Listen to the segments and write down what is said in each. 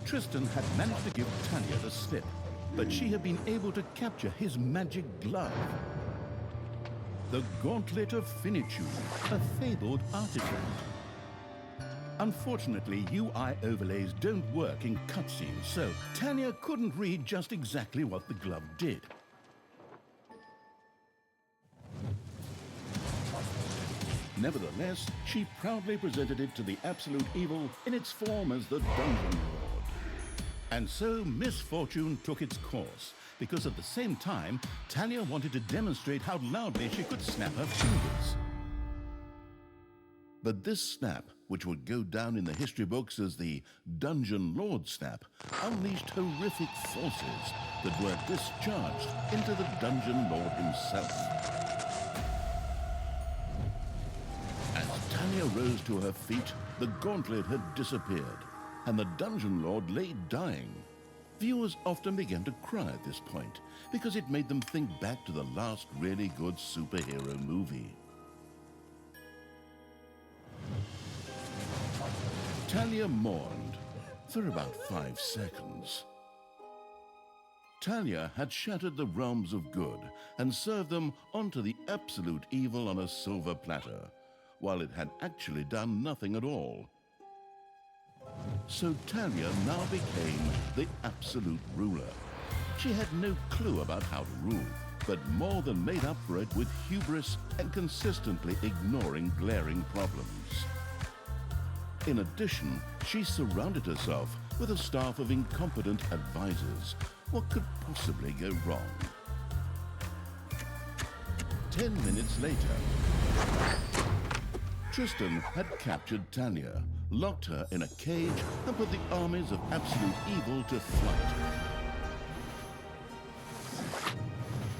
Tristan had managed to give Thalya the slip, but she had been able to capture his magic glove. The Gauntlet of Finitude, a fabled artifact. Unfortunately, UI overlays don't work in cutscenes, so Thalya couldn't read just exactly what the glove did. Nevertheless, she proudly presented it to the Absolute Evil in its form as the Dungeon Lord. And so misfortune took its course, because at the same time, Thalya wanted to demonstrate how loudly she could snap her fingers. But this snap, which would go down in the history books as the Dungeon Lord snap, unleashed horrific forces that were discharged into the Dungeon Lord himself. As Thalya rose to her feet, the gauntlet had disappeared, and the Dungeon Lord lay dying. Viewers often began to cry at this point, because it made them think back to the last really good superhero movie. Thalya mourned for about 5 seconds. Thalya had shattered the realms of good and served them onto the absolute evil on a silver platter, while it had actually done nothing at all. So Thalya now became the absolute ruler. She had no clue about how to rule, but more than made up for it with hubris and consistently ignoring glaring problems. In addition, she surrounded herself with a staff of incompetent advisors. What could possibly go wrong? 10 minutes later, Tristan had captured Thalya, locked her in a cage, and put the armies of absolute evil to flight.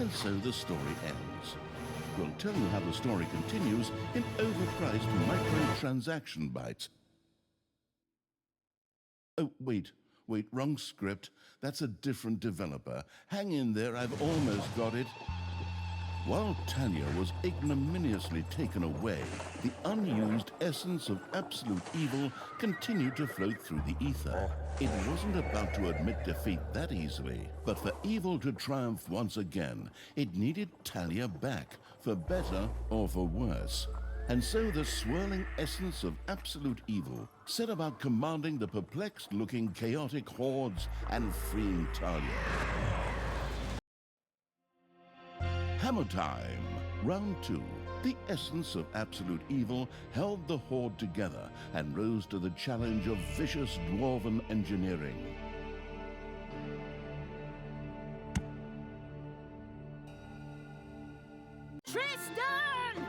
And so the story ends. We'll tell you how the story continues in overpriced microtransaction bites. Oh, wait, wrong script. That's a different developer. Hang in there, I've almost got it. While Thalya was ignominiously taken away, the unused essence of absolute evil continued to float through the ether. It wasn't about to admit defeat that easily, but for evil to triumph once again, it needed Thalya back, for better or for worse. And so the swirling essence of absolute evil set about commanding the perplexed-looking chaotic hordes and freeing Thalya. Hammer time! Round 2. The essence of absolute evil held the horde together and rose to the challenge of vicious dwarven engineering. Tristan!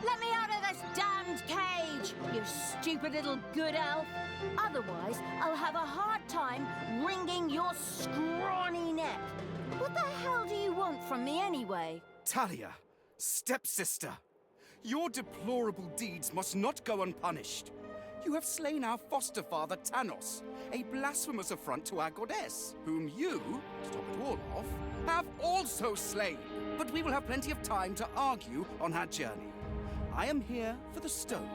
Let me out of this damned cage, you stupid little good elf. Otherwise, I'll have a hard time wringing your scrawny neck. What the hell do you want from me anyway? Thalya, stepsister, your deplorable deeds must not go unpunished. You have slain our foster father Thanos, a blasphemous affront to our goddess, whom you, to top it all off, have also slain. But we will have plenty of time to argue on our journey. I am here for the stone.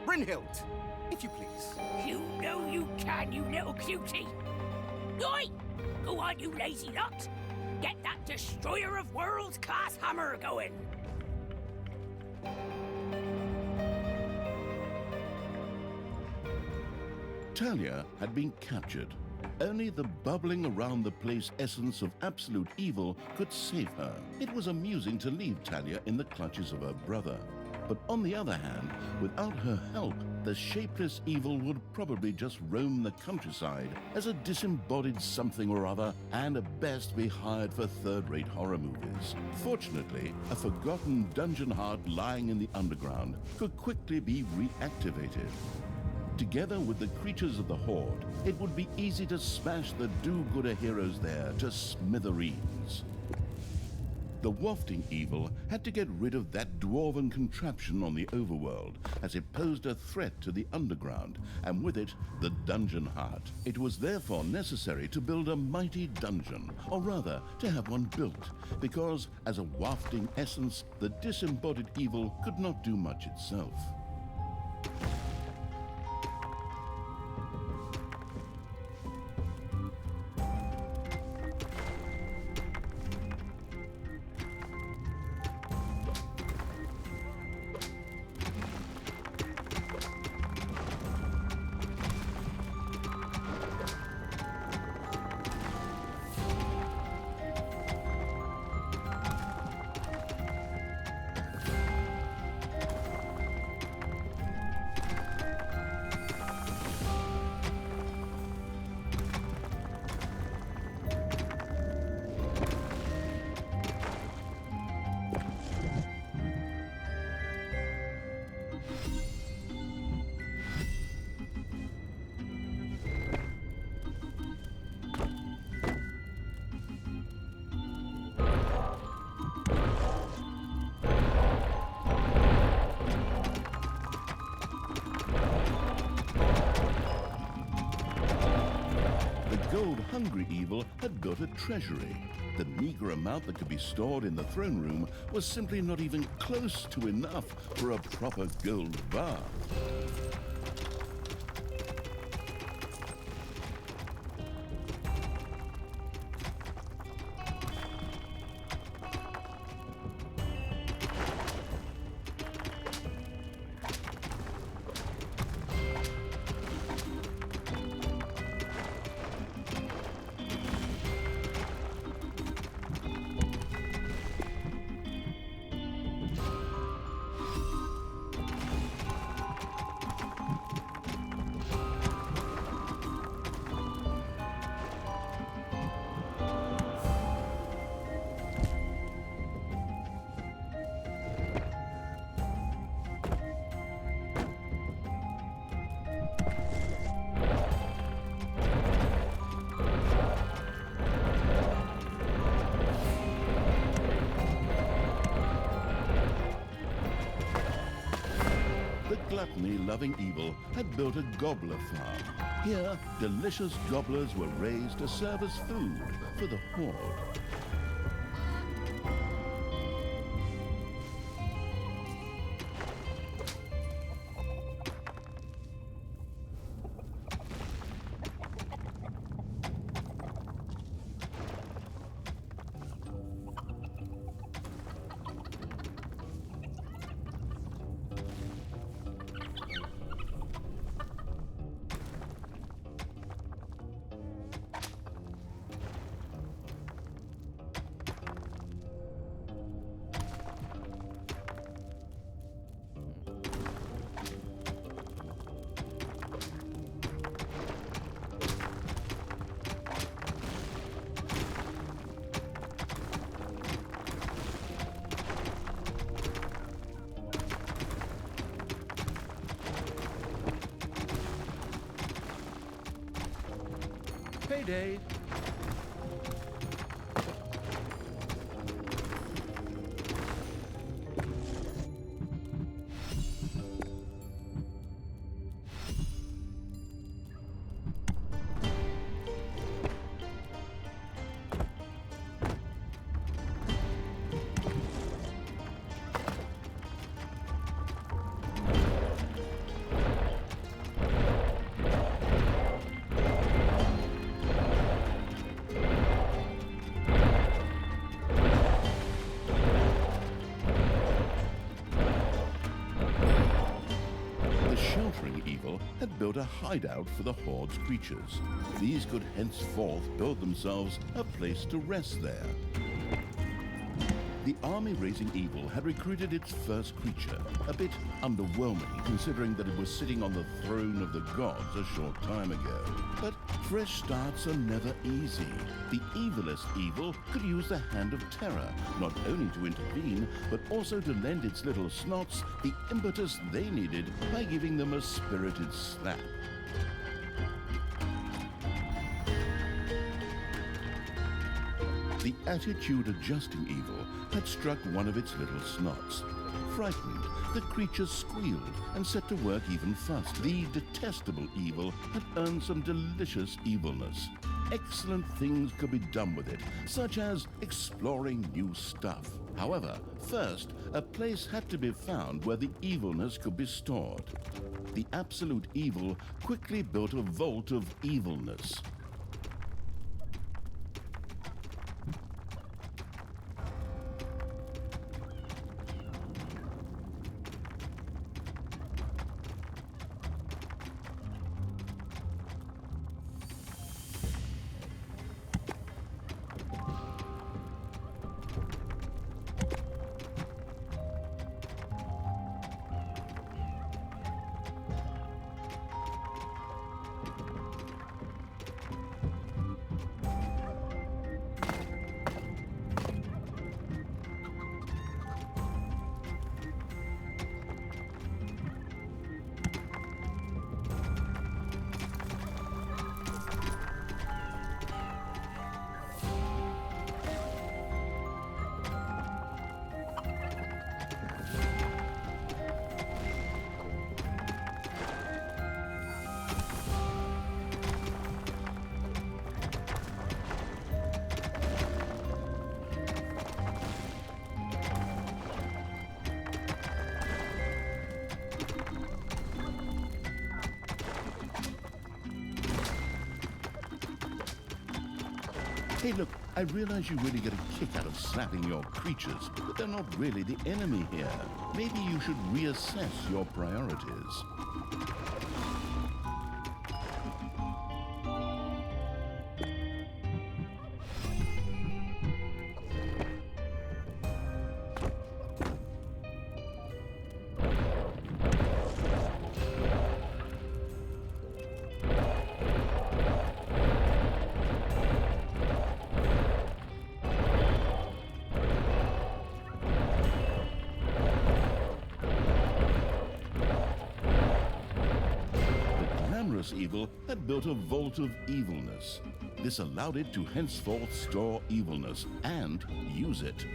Brynhild, if you please. You know you can, you little cutie. Oi! Go on, you lazy lot. Get that destroyer of worlds class hammer going. Thalya had been captured. Only the bubbling around the place essence of absolute evil could save her. It was amusing to leave Thalya in the clutches of her brother. But on the other hand, without her help, the shapeless evil would probably just roam the countryside as a disembodied something or other, and at best be hired for third-rate horror movies. Fortunately, a forgotten dungeon heart lying in the underground could quickly be reactivated. Together with the creatures of the Horde, it would be easy to smash the do-gooder heroes there to smithereens. The wafting evil had to get rid of that dwarven contraption on the overworld, as it posed a threat to the underground, and with it, the dungeon heart. It was therefore necessary to build a mighty dungeon, or rather, to have one built, because as a wafting essence, the disembodied evil could not do much itself. gold-hungry evil had built a treasury. The meager amount that could be stored in the throne room was simply not even close to enough for a proper gold bath. Gluttony-loving evil had built a gobbler farm. Here, delicious gobblers were raised to serve as food for the horde. Payday. Had built a hideout for the horde's creatures. These could henceforth build themselves a place to rest there. The army-raising evil had recruited its first creature, a bit underwhelming considering that it was sitting on the throne of the gods a short time ago. But fresh starts are never easy. The evilest evil could use the hand of terror, not only to intervene, but also to lend its little snots the impetus they needed by giving them a spirited slap. The attitude-adjusting evil had struck one of its little snots. Frightened, the creature squealed and set to work even faster. The detestable evil had earned some delicious evilness. Excellent things could be done with it, such as exploring new stuff. However, first, a place had to be found where the evilness could be stored. The absolute evil quickly built a vault of evilness. Hey, look, I realize you really get a kick out of slapping your creatures, but they're not really the enemy here. Maybe you should reassess your priorities. Evil had built a vault of evilness. This allowed it to henceforth store evilness and use it.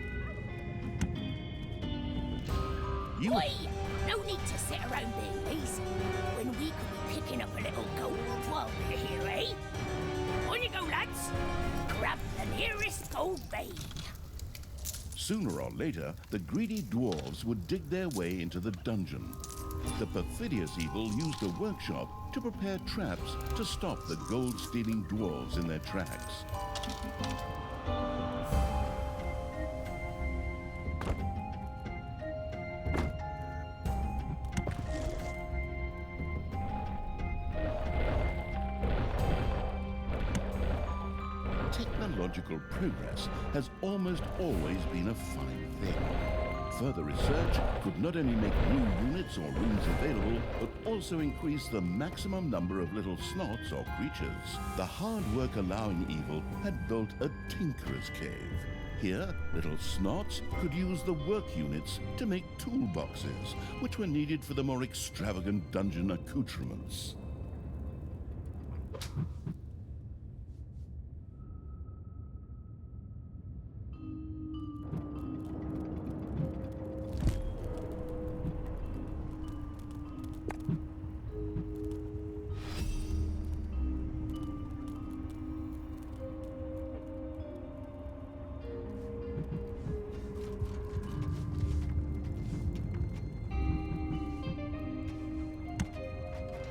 Oi! No need to sit around being lazy when we could be picking up a little gold while we're here, eh? On you go, lads! Grab the nearest gold vein. Sooner or later, the greedy dwarves would dig their way into the dungeon. The perfidious evil used a workshop to prepare traps to stop the gold-stealing dwarves in their tracks. Technological progress has almost always been a fine thing. Further research could not only make new units or rooms available, but also increase the maximum number of little snots or creatures. The hard work allowing evil had built a tinkerer's cave. Here, little snots could use the work units to make toolboxes, which were needed for the more extravagant dungeon accoutrements.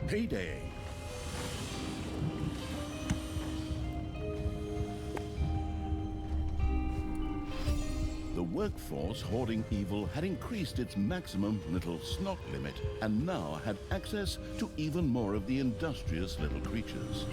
Payday. The workforce hoarding evil had increased its maximum little snot limit and now had access to even more of the industrious little creatures.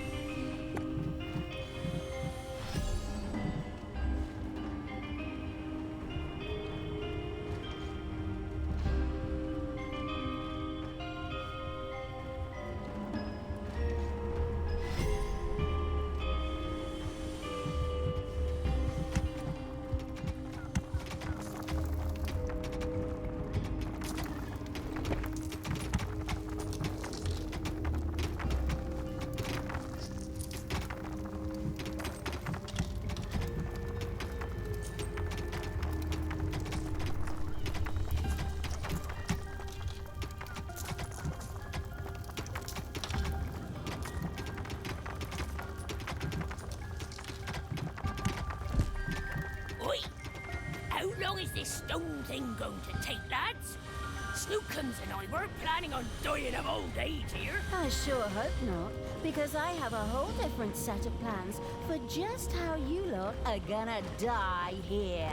How long is this stone thing going to take, lads? Snookums and I were planning on dying of old age here. I sure hope not, because I have a whole different set of plans for just how you lot are gonna die here.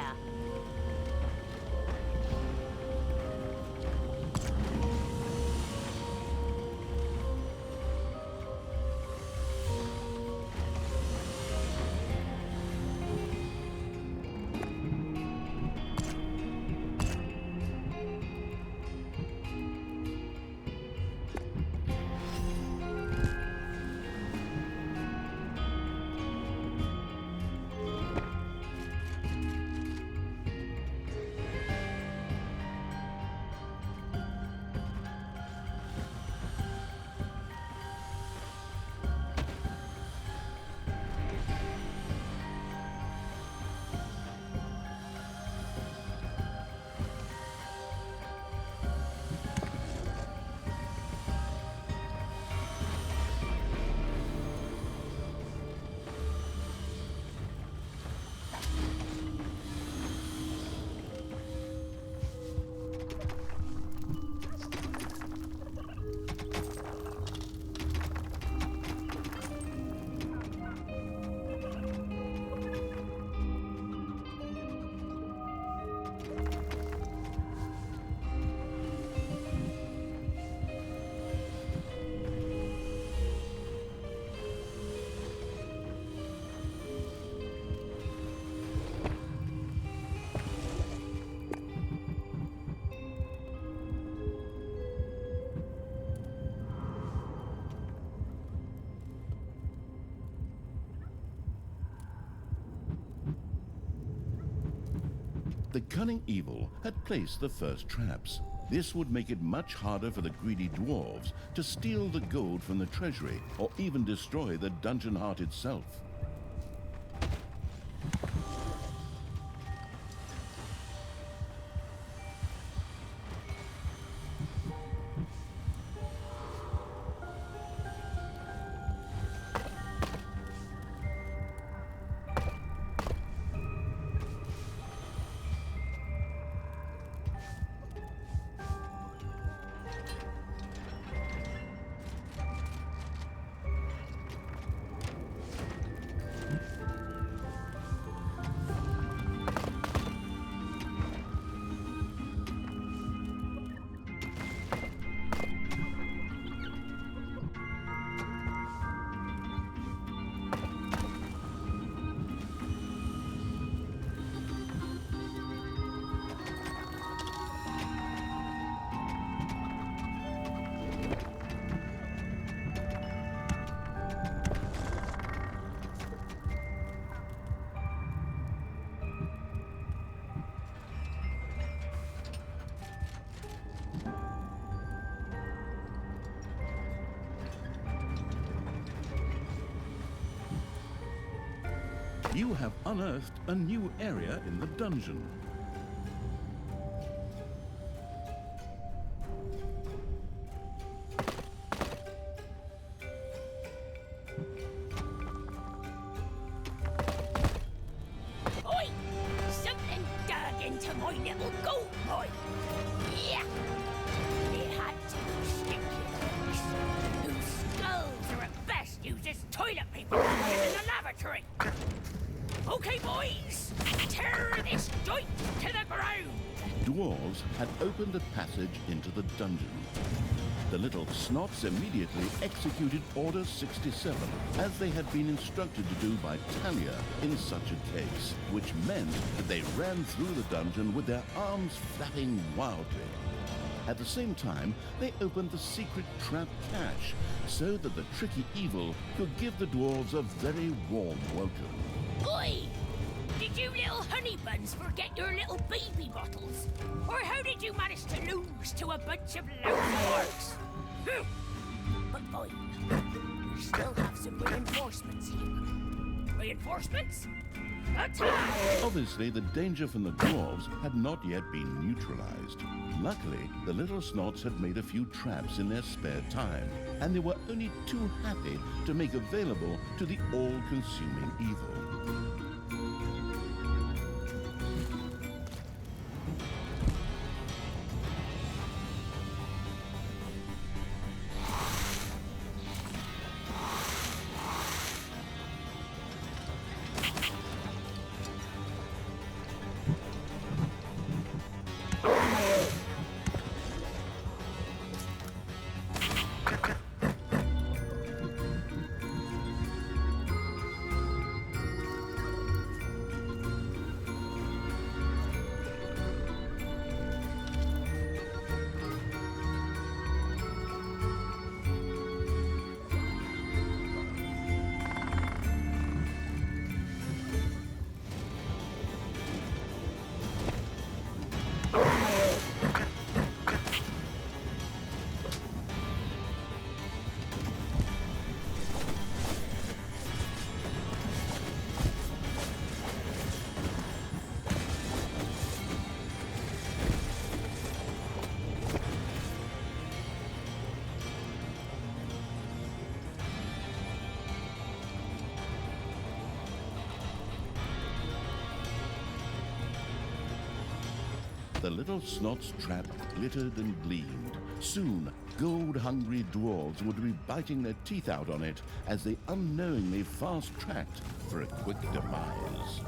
The cunning evil had placed the first traps. This would make it much harder for the greedy dwarves to steal the gold from the treasury or even destroy the dungeon heart itself. You have unearthed a new area in the dungeon. Oi! Something dug into my little gold mine. Yeah! It had two stinky things, whose skulls are at best used as toilet paper in the lavatory. Okay, boys, tear this joint to the ground! Dwarves had opened a passage into the dungeon. The little snots immediately executed Order 67, as they had been instructed to do by Thalya in such a case, which meant that they ran through the dungeon with their arms flapping wildly. At the same time, they opened the secret trap cache, so that the tricky evil could give the dwarves a very warm welcome. Oi! Did you little honey buns forget your little baby bottles? Or how did you manage to lose to a bunch of lousy orcs? But fine. We still have some reinforcements here. Reinforcements? Attack! Obviously, the danger from the dwarves had not yet been neutralized. Luckily, the little snots had made a few traps in their spare time, and they were only too happy to make available to the all-consuming evil. The little snot's trap glittered and gleamed. Soon, gold-hungry dwarves would be biting their teeth out on it as they unknowingly fast-tracked for a quick demise.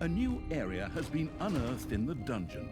A new area has been unearthed in the dungeon.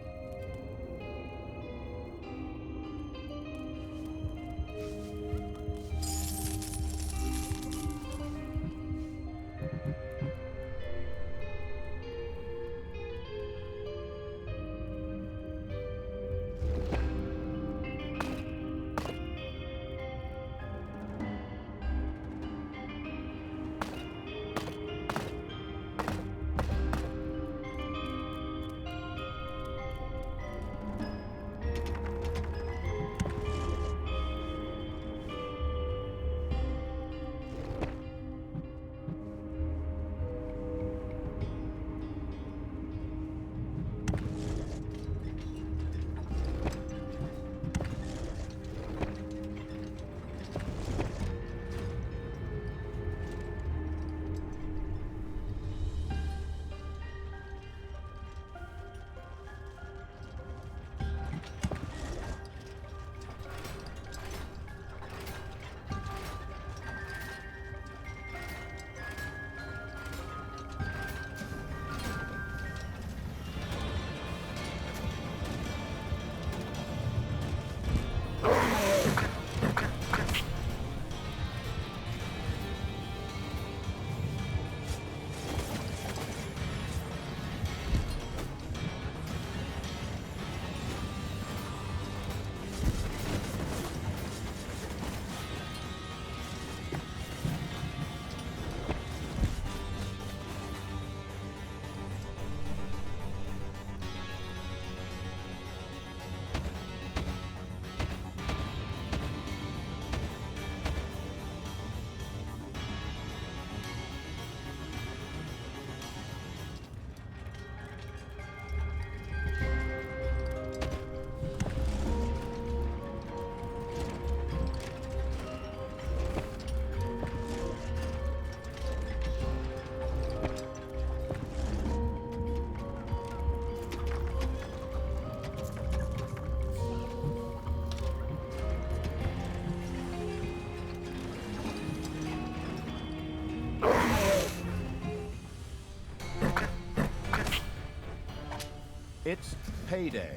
It's payday.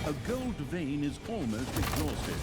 A gold vein is almost exhausted.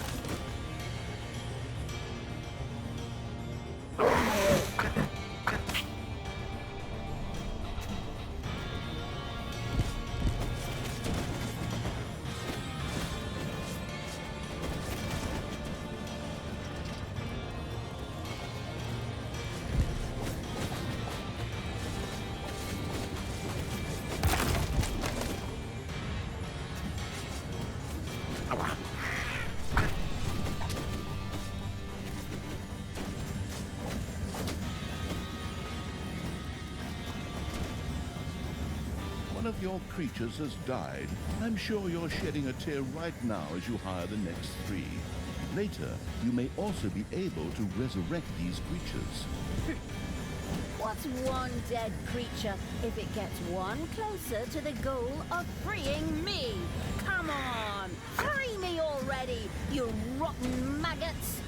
One of your creatures has died. I'm sure you're shedding a tear right now as you hire the next 3. Later, you may also be able to resurrect these creatures. What's one dead creature if it gets one closer to the goal of freeing me? Come on! Free me already, you rotten maggots!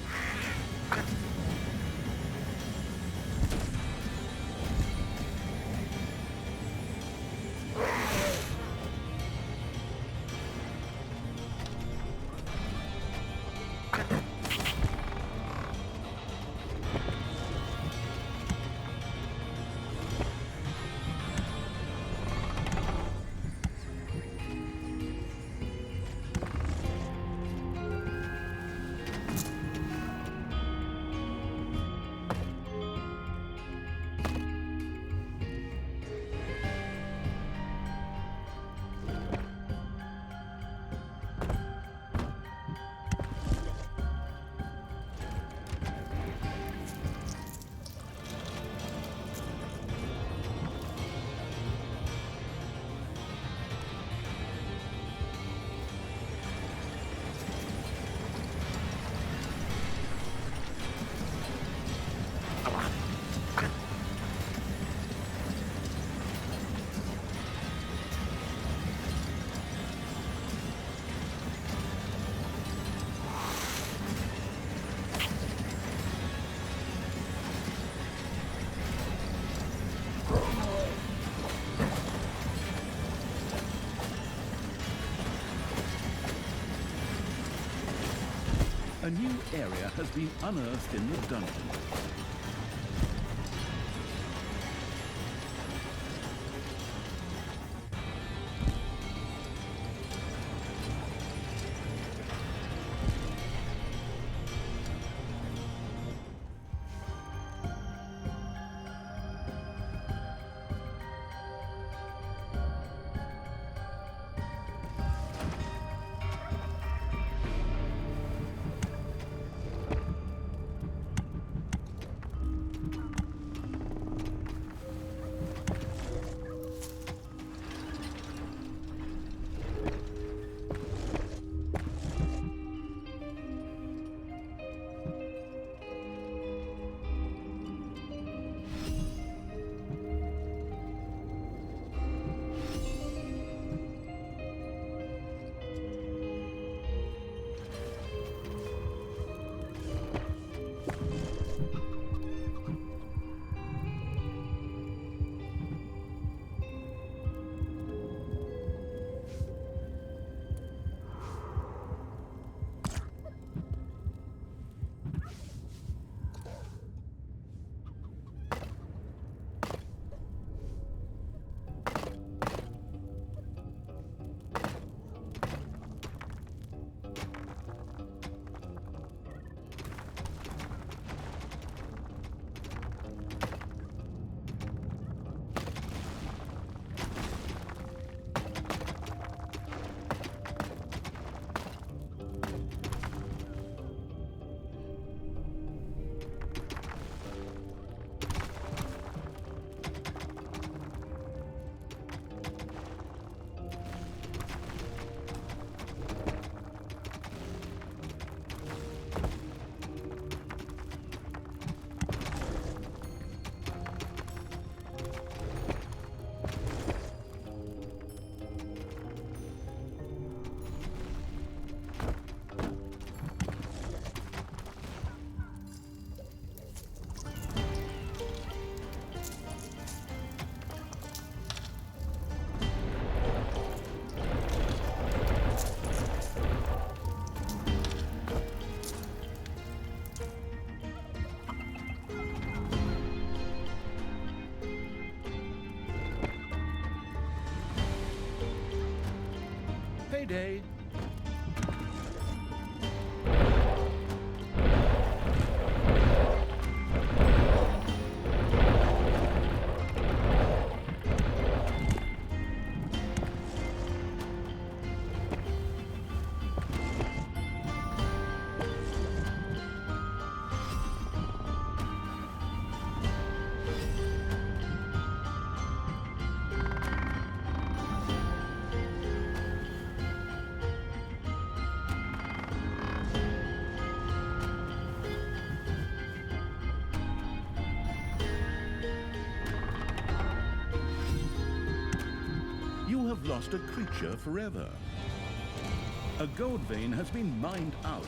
A new area has been unearthed in the dungeon. Payday. You have lost a creature forever. A gold vein has been mined out.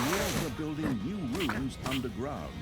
dwarves are building new rooms underground.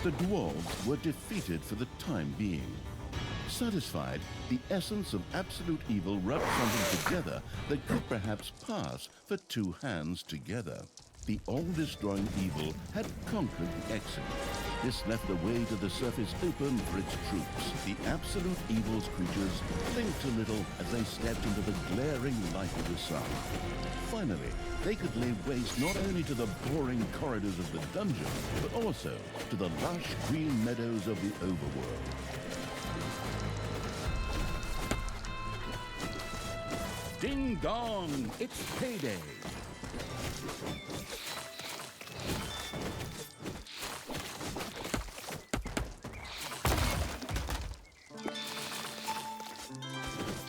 The dwarves were defeated for the time being. Satisfied, the essence of absolute evil rubbed something together that could perhaps pass for two hands together. The all-destroying evil had conquered the exit. This left the way to the surface open for its troops. The absolute evil's creatures blinked a little as they stepped into the glaring light of the sun. Finally, they could lay waste not only to the boring corridors of the dungeon, but also to the lush green meadows of the overworld. Ding dong, it's payday.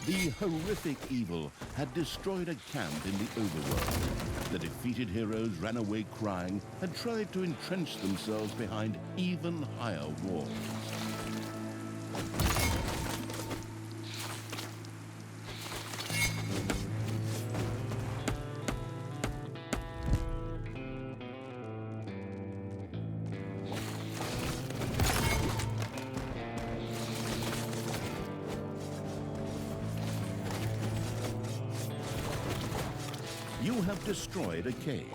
The horrific evil had destroyed a camp in the overworld. The defeated heroes ran away crying and tried to entrench themselves behind even higher walls. You have destroyed a cage.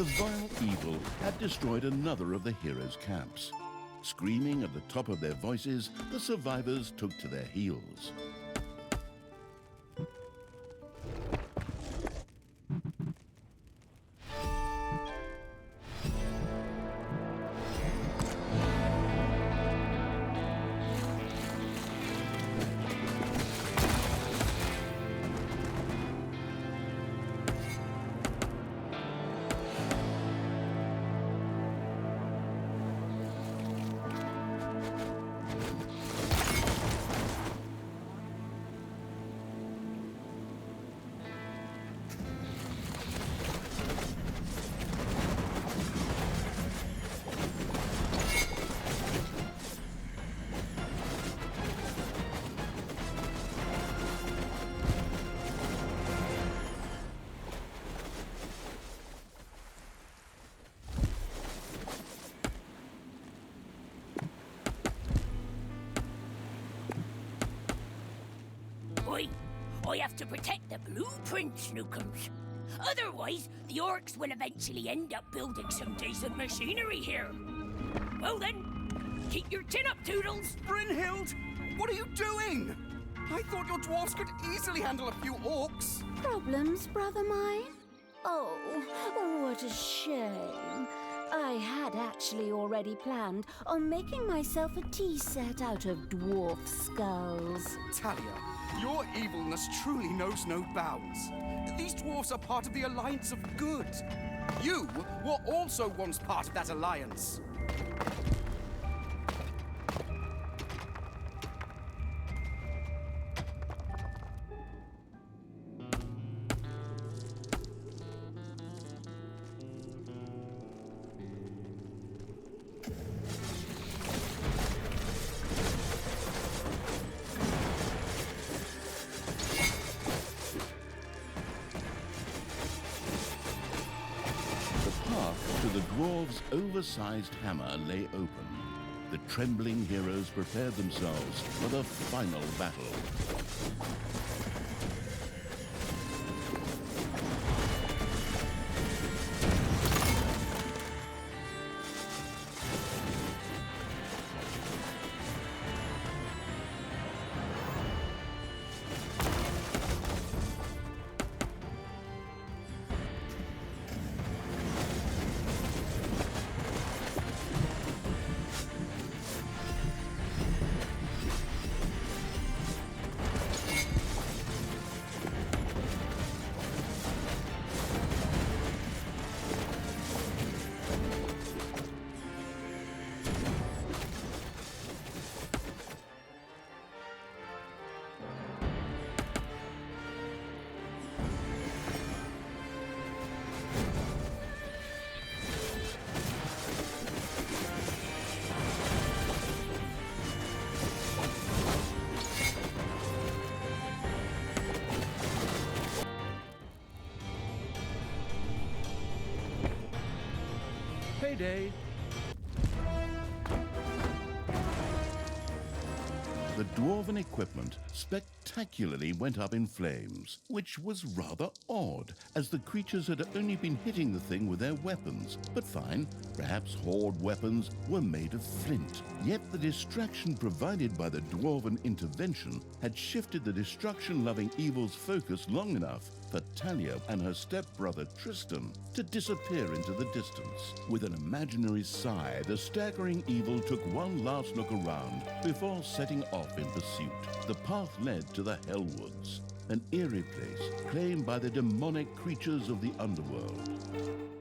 The vile evil had destroyed another of the heroes' camps. Screaming at the top of their voices, the survivors took to their heels. I have to protect the blueprint, Snookums. Otherwise, the orcs will eventually end up building some decent machinery here. Well then, keep your chin up, Toodles. Brynhild, what are you doing? I thought your dwarves could easily handle a few orcs. Problems, brother mine? Oh, what a shame. I had actually already planned on making myself a tea set out of dwarf skulls. Thalya, your evilness truly knows no bounds. These dwarves are part of the Alliance of Good. You were also once part of that alliance. To the dwarves' oversized hammer lay open. The trembling heroes prepared themselves for the final battle. Payday. The dwarven equipment spectacularly went up in flames, which was rather odd, as the creatures had only been hitting the thing with their weapons. But fine, perhaps horde weapons were made of flint. Yet the distraction provided by the dwarven intervention had shifted the destruction-loving evil's focus long enough for Thalya and her stepbrother Tristan to disappear into the distance. With an imaginary sigh, the staggering evil took one last look around before setting off in pursuit. The path led to the Hellwoods, an eerie place claimed by the demonic creatures of the underworld.